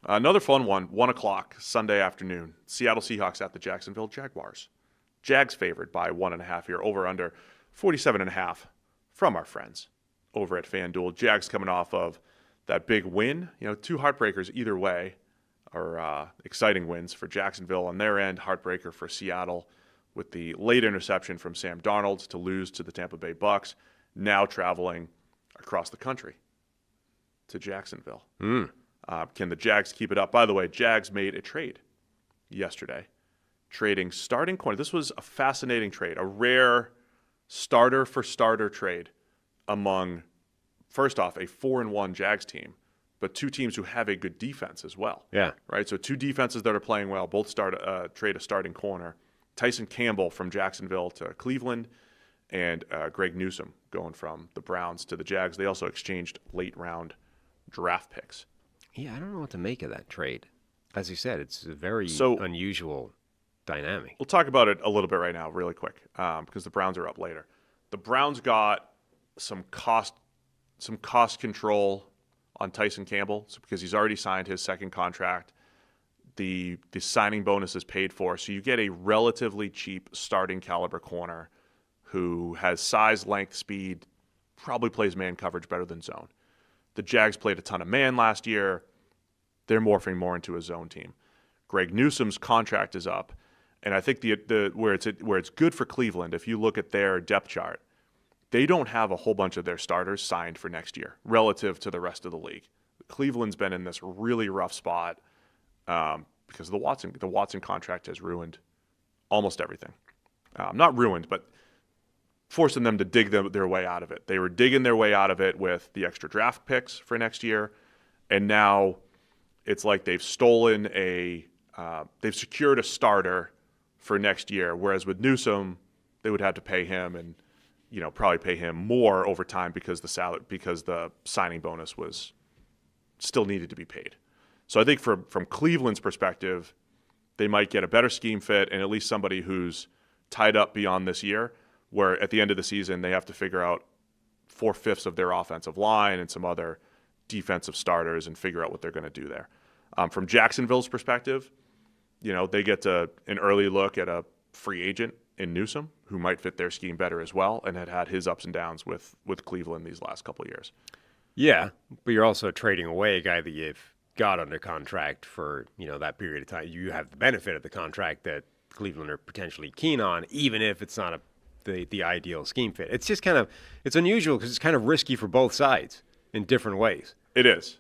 Another fun one, 1 o'clock Sunday afternoon. Seattle Seahawks at the Jacksonville Jaguars. Jags favored by 1.5 here, over under 47.5 from our friends over at FanDuel. Jags coming off of that big win. Two heartbreakers either way are exciting wins for Jacksonville on their end. Heartbreaker for Seattle with the late interception from Sam Darnold to lose to the Tampa Bay Bucks. Now traveling across the country to Jacksonville. Can the Jags keep it up? By the way, Jags made a trade yesterday, trading starting corner. This was a fascinating trade, a rare starter-for-starter trade among, first off, a 4-1 Jags team, but two teams who have a good defense as well. Yeah. Right? So two defenses that are playing well, both trade a starting corner. Tyson Campbell from Jacksonville to Cleveland, and Greg Newsome going from the Browns to the Jags. They also exchanged late-round draft picks. Yeah, I don't know what to make of that trade. As you said, it's a very unusual dynamic. We'll talk about it a little bit right now, really quick, because the Browns are up later. The Browns got some cost control on Tyson Campbell because he's already signed his second contract. The signing bonus is paid for, so you get a relatively cheap starting caliber corner who has size, length, speed, probably plays man coverage better than zone. The Jags played a ton of man last year. They're morphing more into a zone team. Greg Newsome's contract is up, and I think where it's good for Cleveland, if you look at their depth chart, they don't have a whole bunch of their starters signed for next year relative to the rest of the league. Cleveland's been in this really rough spot because the Watson contract has ruined almost everything. Not ruined, but forcing them to dig their way out of it. They were digging their way out of it with the extra draft picks for next year, and now it's like they've secured a starter for next year, whereas with Newsome, they would have to pay him and probably pay him more over time because the signing bonus was still needed to be paid. So I think from Cleveland's perspective, they might get a better scheme fit and at least somebody who's tied up beyond this year, where at the end of the season they have to figure out 4/5 of their offensive line and some other defensive starters and figure out what they're going to do there. From Jacksonville's perspective, they get an early look at a free agent in Newsome who might fit their scheme better as well and had his ups and downs with Cleveland these last couple of years. Yeah, but you're also trading away a guy that you've got under contract for that period of time. You have the benefit of the contract that Cleveland are potentially keen on, even if it's not the ideal scheme fit. It's just it's unusual because it's kind of risky for both sides in different ways. It is.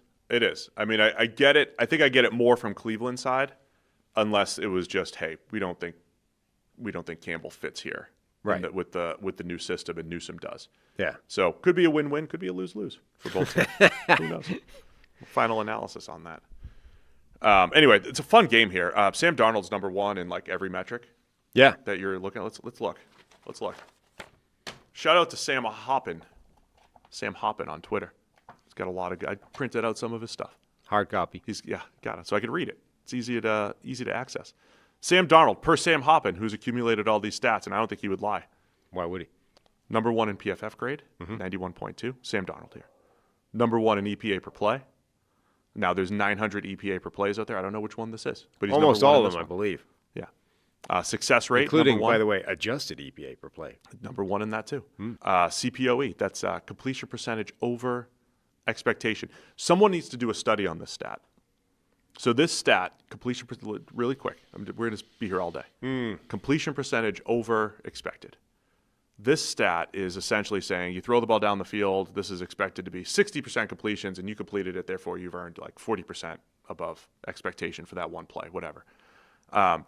I mean, I get it. I think I get it more from Cleveland's side, unless it was just, hey, we don't think Campbell fits here, right? With the new system, and Newsome does. Yeah. So could be a win-win, could be a lose-lose for both teams. Who knows? Final analysis on that. Anyway, it's a fun game here. Sam Darnold's number one in like every metric. Yeah. That you're looking at. Let's look. Shout out to Sam Hoppin on Twitter. He's got a lot of. I printed out some of his stuff. Hard copy. Got it. So I could read it. It's easy to access. Sam Darnold, per Sam Hoppin, who's accumulated all these stats, and I don't think he would lie. Why would he? Number one in PFF grade, 91.2. Sam Darnold here. Number one in EPA per play. Now there's 900 EPA per plays out there. I don't know which one this is, but he's almost all of them, I believe. Yeah. Success rate, including, by the way, adjusted EPA per play. Number one in that too. CPOE, that's completion percentage over expectation. Someone needs to do a study on this stat. So this stat, completion, really quick. We're going to be here all day. Completion percentage over expected. This stat is essentially saying you throw the ball down the field, this is expected to be 60% completions, and you completed it, therefore you've earned like 40% above expectation for that one play, whatever.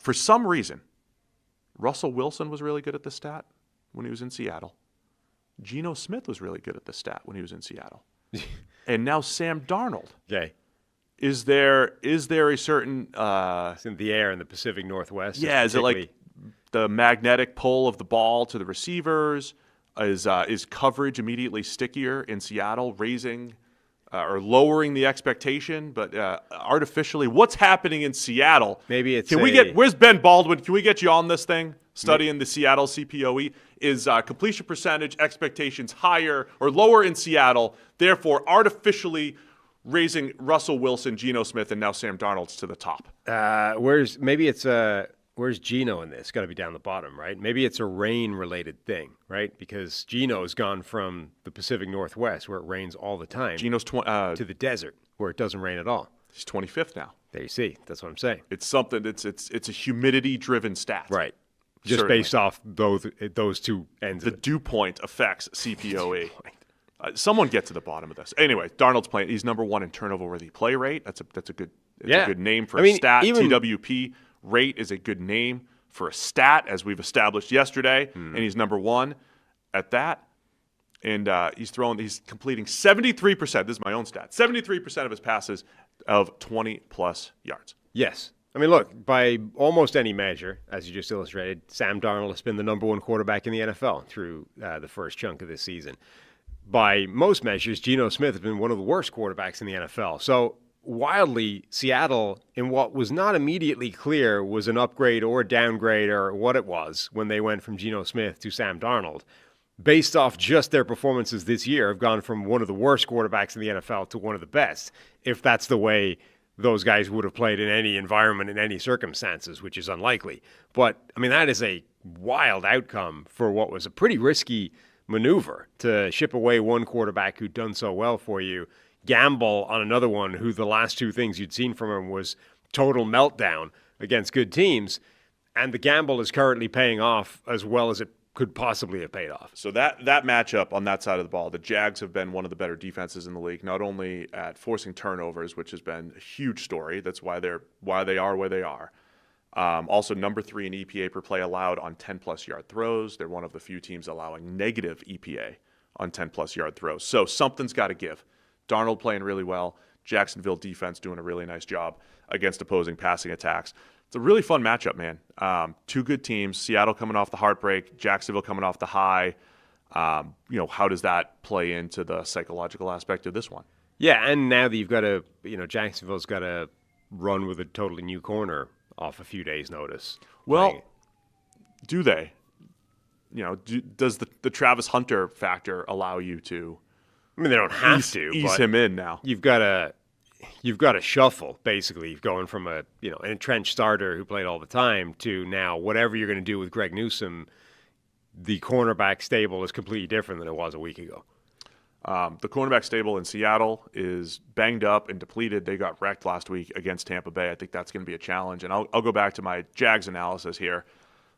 For some reason, Russell Wilson was really good at this stat when he was in Seattle. Geno Smith was really good at this stat when he was in Seattle. And now Sam Darnold. Okay. Is there a certain... it's in the air in the Pacific Northwest. Yeah, is it like the magnetic pull of the ball to the receivers? Is coverage immediately stickier in Seattle, raising or lowering the expectation, but artificially? What's happening in Seattle? Maybe it's where's Ben Baldwin? Can we get you on this thing, studying the Seattle CPOE? Is completion percentage expectations higher or lower in Seattle, therefore artificially raising Russell Wilson, Geno Smith, and now Sam Darnold to the top. Where's Geno in this? Got to be down the bottom, right? Maybe it's a rain-related thing, right? Because Geno's gone from the Pacific Northwest, where it rains all the time, Geno's to the desert, where it doesn't rain at all. He's 25th now. There you see. That's what I'm saying. It's something. It's a humidity-driven stat, right? Just Certainly. Based off those two ends. The of it. dew point affects CPOE. Someone get to the bottom of this. Anyway, Darnold's playing. He's number 1 in turnover-worthy play rate. That's a good name for a stat. TWP rate is a good name for a stat, as we've established yesterday. And he's number 1 at that. And he's completing 73%. This is my own stat. 73% of his passes of 20-plus yards. Yes. I mean, look, by almost any measure, as you just illustrated, Sam Darnold has been the number 1 quarterback in the NFL through the first chunk of this season. By most measures, Geno Smith has been one of the worst quarterbacks in the NFL. So, wildly, Seattle, in what was not immediately clear was an upgrade or a downgrade or what it was when they went from Geno Smith to Sam Darnold, based off just their performances this year, have gone from one of the worst quarterbacks in the NFL to one of the best, if that's the way those guys would have played in any environment, in any circumstances, which is unlikely. But, I mean, that is a wild outcome for what was a pretty risky maneuver to ship away one quarterback who'd done so well for you, gamble on another one who the last 2 things you'd seen from him was total meltdown against good teams, and the gamble is currently paying off as well as it could possibly have paid off. So that matchup on that side of the ball, the Jags have been one of the better defenses in the league, not only at forcing turnovers, which has been a huge story. That's why they are where they are. Also, number 3 in EPA per play allowed on 10-plus yard throws. They're one of the few teams allowing negative EPA on 10-plus yard throws. So something's got to give. Darnold playing really well. Jacksonville defense doing a really nice job against opposing passing attacks. It's a really fun matchup, man. 2 good teams. Seattle coming off the heartbreak. Jacksonville coming off the high. How does that play into the psychological aspect of this one? Yeah, and now that you've got Jacksonville's got to run with a totally new corner off a few days' notice. Well, do they? Does the Travis Hunter factor allow you to? I mean, they don't have to ease him in now. You've got to shuffle, basically, going from an entrenched starter who played all the time to now whatever you're going to do with Greg Newsome. The cornerback stable is completely different than it was a week ago. The cornerback stable in Seattle is banged up and depleted. They got wrecked last week against Tampa Bay. I think that's going to be a challenge. And I'll go back to my Jags analysis here.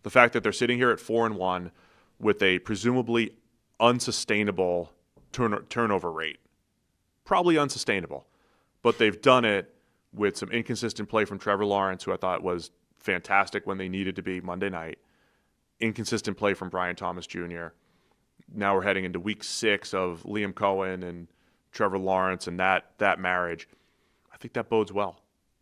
The fact that they're sitting here at 4-1 with a presumably unsustainable turnover rate. Probably unsustainable. But they've done it with some inconsistent play from Trevor Lawrence, who I thought was fantastic when they needed to be Monday night. Inconsistent play from Brian Thomas Jr. Now we're heading into week 6 of Liam Cohen and Trevor Lawrence and that marriage. I think that bodes well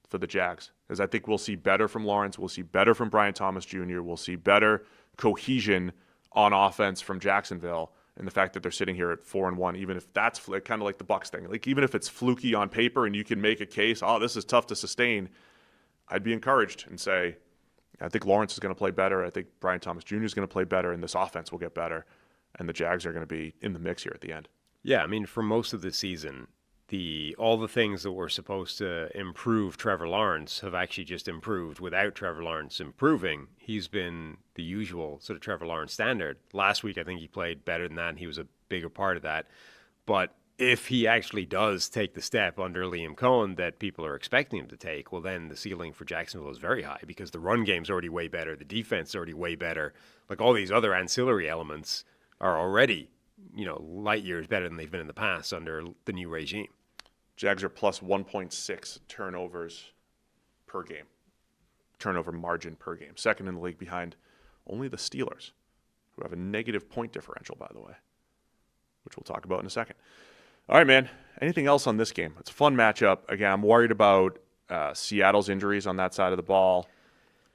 for the Jags, as I think we'll see better from Lawrence. We'll see better from Brian Thomas Jr. We'll see better cohesion on offense from Jacksonville. And the fact that they're sitting here at 4-1, even if that's kind of like the Bucs thing, like even if it's fluky on paper and you can make a case, this is tough to sustain, I'd be encouraged and say, I think Lawrence is going to play better. I think Brian Thomas Jr. is going to play better, and this offense will get better. And the Jags are going to be in the mix here at the end. Yeah, I mean, for most of the season, all the things that were supposed to improve Trevor Lawrence have actually just improved without Trevor Lawrence improving. He's been the usual sort of Trevor Lawrence standard. Last week, I think he played better than that, and he was a bigger part of that. But if he actually does take the step under Liam Cohen that people are expecting him to take, well, then the ceiling for Jacksonville is very high because the run game's already way better, the defense is already way better. Like all these other ancillary elements are already, light years better than they've been in the past under the new regime. Jags are plus 1.6 turnovers per game, turnover margin per game. Second in the league behind only the Steelers, who have a negative point differential, by the way, which we'll talk about in a second. All right, man. Anything else on this game? It's a fun matchup. Again, I'm worried about Seattle's injuries on that side of the ball.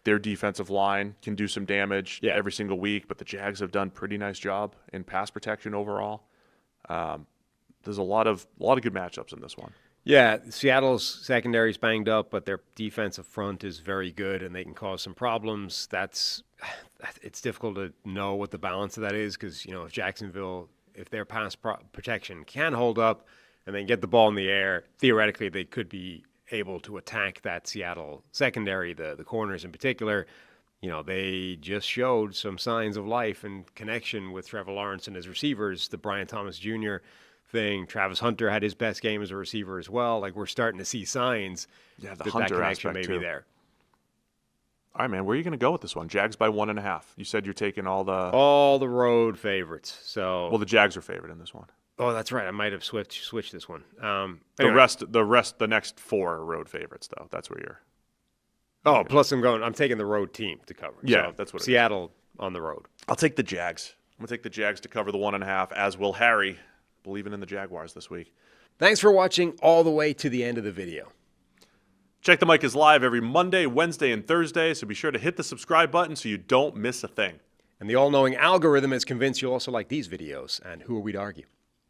Their defensive line can do some damage every single week, but the Jags have done a pretty nice job in pass protection overall. There's a lot of good matchups in this one. Yeah, Seattle's secondary is banged up, but their defensive front is very good, and they can cause some problems. It's difficult to know what the balance of that is because, if Jacksonville, if their pass protection can hold up, and then get the ball in the air, theoretically they could be able to attack that Seattle secondary, the corners in particular. You know, they just showed some signs of life and connection with Trevor Lawrence and his receivers. The Brian Thomas Jr. thing, Travis Hunter had his best game as a receiver as well. Like, we're starting to see signs Yeah, the that Hunter connection may aspect be too. there. All right, man, where are you going to go with this one? Jags by 1.5. You said you're taking all the road favorites. So, well, the Jags are favored in this one. oh, that's right. I might have switched this one. The Anyway. the next 4 are road favorites, though. That's where you're. Oh, plus I'm taking the road team to cover. Yeah, So that's what it is. Seattle on the road. I'll take the Jags. I'm going to take the Jags to cover the 1.5, as will Harry, believing in the Jaguars this week. Thanks for watching all the way to the end of the video. Check the Mic is live every Monday, Wednesday, and Thursday, so be sure to hit the subscribe button so you don't miss a thing. And the all-knowing algorithm is convinced you'll also like these videos. And who are we to argue?